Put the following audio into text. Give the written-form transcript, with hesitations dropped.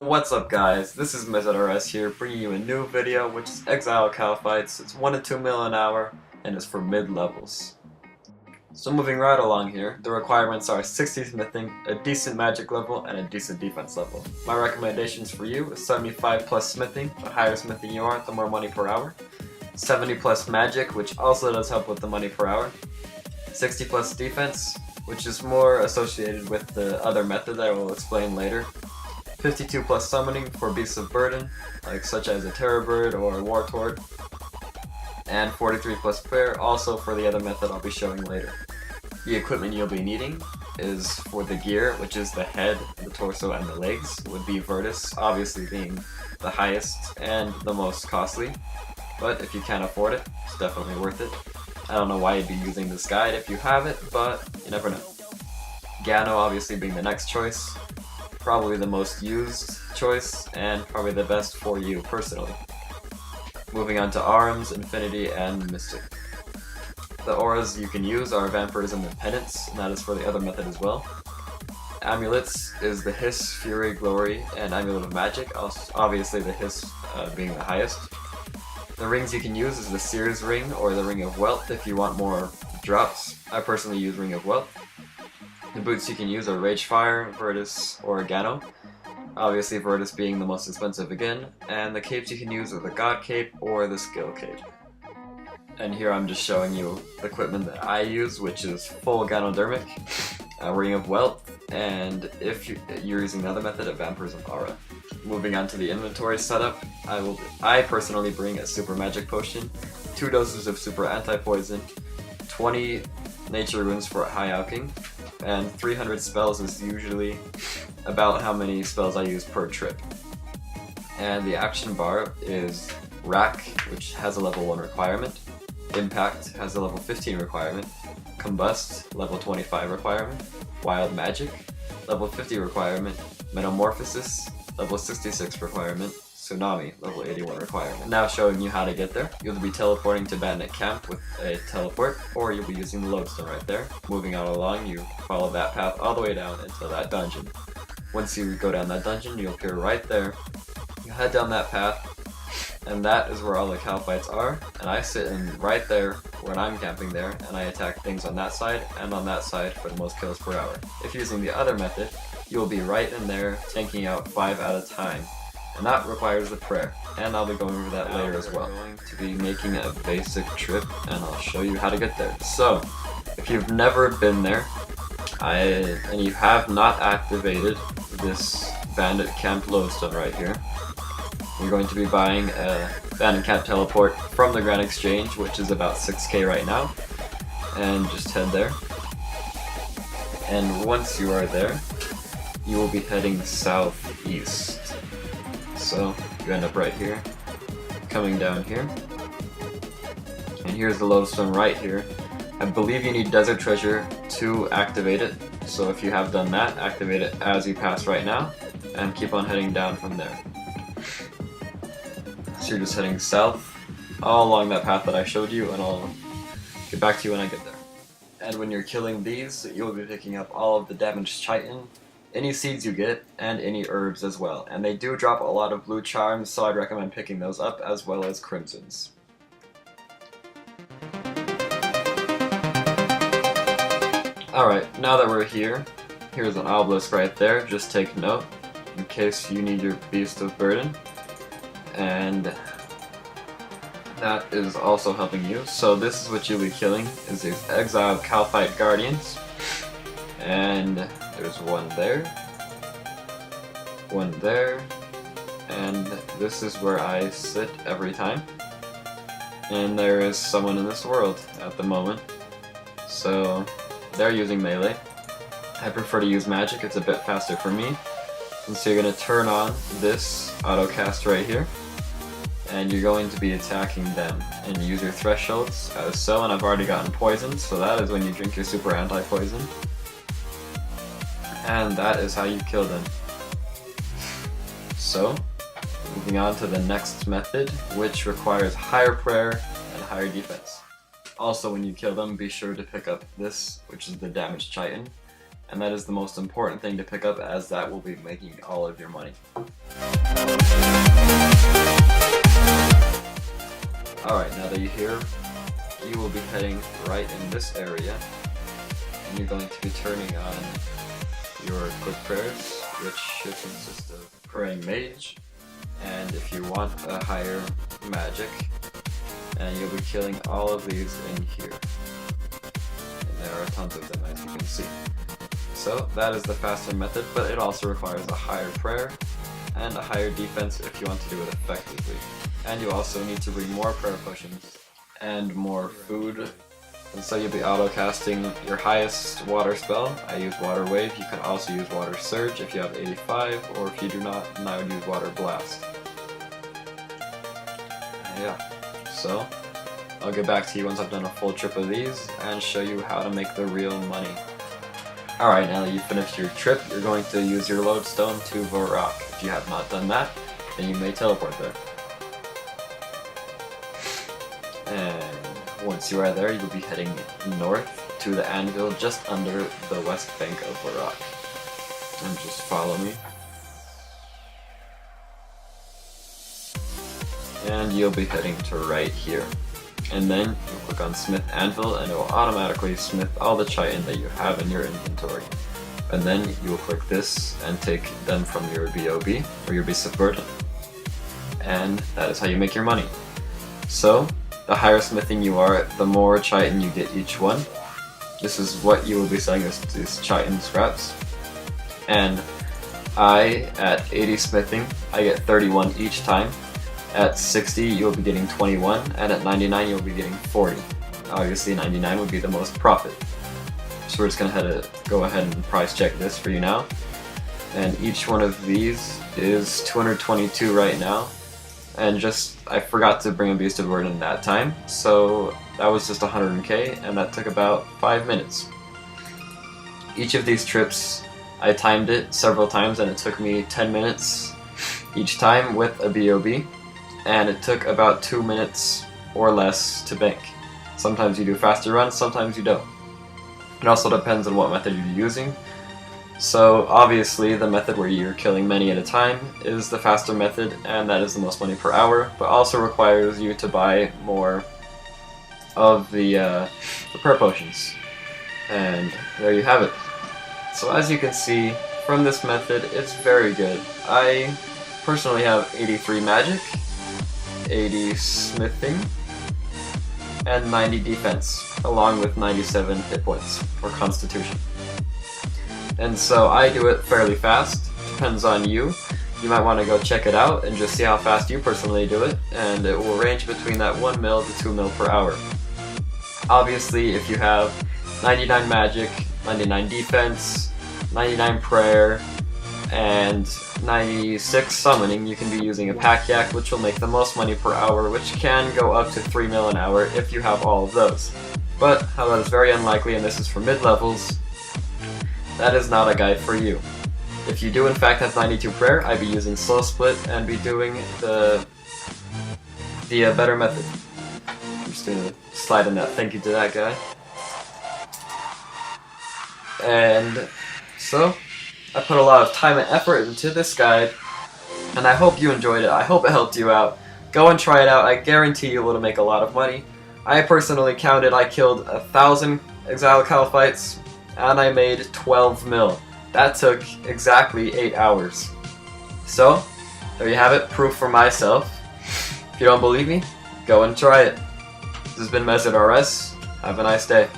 What's up guys, this is Mezard RS here, bringing you a new video which is Exiled Kalphites. It's 1 to 2 mil an hour and is for mid-levels. So moving right along here, the requirements are 60 smithing, a decent magic level, and a decent defense level. My recommendations for you is 75 plus smithing. The higher smithing you are, the more money per hour. 70 plus magic, which also does help with the money per hour. 60 plus defense, which is more associated with the other method that I will explain later. 52 plus summoning for beasts of burden, such as a terror bird or a wartord, and 43 plus prayer, also for the other method I'll be showing later. The equipment you'll be needing is for the gear, which is the head, the torso, and the legs, would be Virtus, obviously being the highest and the most costly, but if you can't afford it, it's definitely worth it. I don't know why you'd be using this guide if you have it, but you never know. Gano obviously being the next choice. Probably the most used choice, and probably the best for you personally. Moving on to Arms, Infinity, and Mystic. The auras you can use are Vampirism and Penance, and that is for the other method as well. Amulets is the Hiss, Fury, Glory, and Amulet of Magic, obviously the Hiss being the highest. The rings you can use is the Seer's Ring or the Ring of Wealth if you want more drops. I personally use Ring of Wealth. The boots you can use are Ragefire, Virtus, or Gano. Obviously Virtus being the most expensive again. And the capes you can use are the God Cape or the Skill Cape. And here I'm just showing you the equipment that I use, which is full Ganodermic, Ring of Wealth, and if you're using another method, a Vampirism Aura. Moving on to the inventory setup, I personally bring a Super Magic Potion, 2 doses of Super Anti-Poison, 20 Nature Runes for High Alching, and 300 spells is usually about how many spells I use per trip. And the action bar is Rack, which has a level 1 requirement, Impact has a level 15 requirement, Combust, level 25 requirement, Wild Magic, level 50 requirement, Metamorphosis, level 66 requirement, Tsunami, level 81 requirement. Now showing you how to get there. You'll be teleporting to Bandit Camp with a teleport, or you'll be using the lodestone right there. Moving on along, you follow that path all the way down until that dungeon. Once you go down that dungeon, you'll appear right there. You head down that path, and that is where all the Kalphites are, and I sit in right there when I'm camping there, and I attack things on that side and on that side for the most kills per hour. If using the other method, you will be right in there, tanking out 5 at a time. And that requires the prayer, and I'll be going over that later as well. I'm going to be making a basic trip, and I'll show you how to get there. So, if you've never been there, and you have not activated this Bandit Camp lodestone right here, you're going to be buying a Bandit Camp teleport from the Grand Exchange, which is about 6k right now, and just head there. And once you are there, you will be heading southeast. So you end up right here, coming down here, and here's the lodestone right here. I believe you need Desert Treasure to activate it, so if you have done that, activate it as you pass right now, and keep on heading down from there. So you're just heading south, all along that path that I showed you, and I'll get back to you when I get there. And when you're killing these, you'll be picking up all of the damaged chitin, any seeds you get, and any herbs as well. And they do drop a lot of blue charms, so I'd recommend picking those up, as well as crimsons. Alright, now that we're here, here's an obelisk right there, just take note, in case you need your Beast of Burden. And that is also helping you. So this is what you'll be killing, is these Exiled Kalphite Guardians. And there's one there, and this is where I sit every time. And there is someone in this world at the moment, so they're using melee. I prefer to use magic, it's a bit faster for me. And so you're going to turn on this auto cast right here, and you're going to be attacking them. And you use your thresholds as so, and I've already gotten poisoned, so that is when you drink your super anti-poison. And that is how you kill them. So, moving on to the next method, which requires higher prayer and higher defense. Also, when you kill them, be sure to pick up this, which is the damaged chitin. and that is the most important thing to pick up, as that will be making all of your money. Alright, now that you're here, you will be heading right in this area, and you're going to be turning on your quick prayers, which should consist of praying mage, and if you want a higher magic, and you'll be killing all of these in here. And there are tons of them, as you can see. So that is the faster method, but it also requires a higher prayer and a higher defense if you want to do it effectively. And you also need to bring more prayer potions and more food. And so you'll be auto-casting your highest water spell. I use Water Wave. You can also use Water Surge if you have 85, or if you do not, then I would use Water Blast. Yeah, so I'll get back to you once I've done a full trip of these and show you how to make the real money. Alright, now that you've finished your trip, you're going to use your lodestone to Varrock. If you have not done that, then you may teleport there. And once you are there, you will be heading north to the anvil just under the west bank of Varrock. And just follow me. And you'll be heading to right here. And then you'll click on Smith Anvil, and it will automatically smith all the chitin that you have in your inventory. And then you will click this and take them from your BOB, or your Beast of Burden. And that is how you make your money. So, the higher smithing you are, the more chitin you get each one. This is what you will be selling as these chitin scraps. And at 80 smithing, I get 31 each time. At 60, you'll be getting 21, and at 99, you'll be getting 40. Obviously, 99 would be the most profit. So we're just going to go ahead and price check this for you now. And each one of these is 222 right now. And I forgot to bring a Beast of Burden that time, so that was just 100k, and that took about 5 minutes. Each of these trips, I timed it several times, and it took me 10 minutes each time with a BOB, and it took about 2 minutes or less to bank. Sometimes you do faster runs, sometimes you don't. It also depends on what method you're using. So obviously the method where you're killing many at a time is the faster method, and that is the most money per hour, but also requires you to buy more of the prayer potions. And there you have it. So as you can see from this method, it's very good. I personally have 83 magic, 80 smithing, and 90 defense, along with 97 hit points for constitution. And so I do it fairly fast, depends on you. You might want to go check it out and just see how fast you personally do it, and it will range between that 1 mil to 2 mil per hour. Obviously, if you have 99 magic, 99 defense, 99 prayer, and 96 summoning, you can be using a pack yak, which will make the most money per hour, which can go up to 3 mil an hour if you have all of those. But how that is very unlikely, and this is for mid-levels, that is not a guide for you. If you do in fact have 92 prayer, I'd be using slow split and be doing the better method. I'm just gonna slide in that thank you to that guy. And so, I put a lot of time and effort into this guide, and I hope you enjoyed it. I hope it helped you out. Go and try it out. I guarantee you will make a lot of money. I personally counted, I killed 1,000 Exiled Kalphites, and I made 12 mil. That took exactly 8 hours. So, there you have it, proof for myself. If you don't believe me, go and try it. This has been Mezard RS. Have a nice day.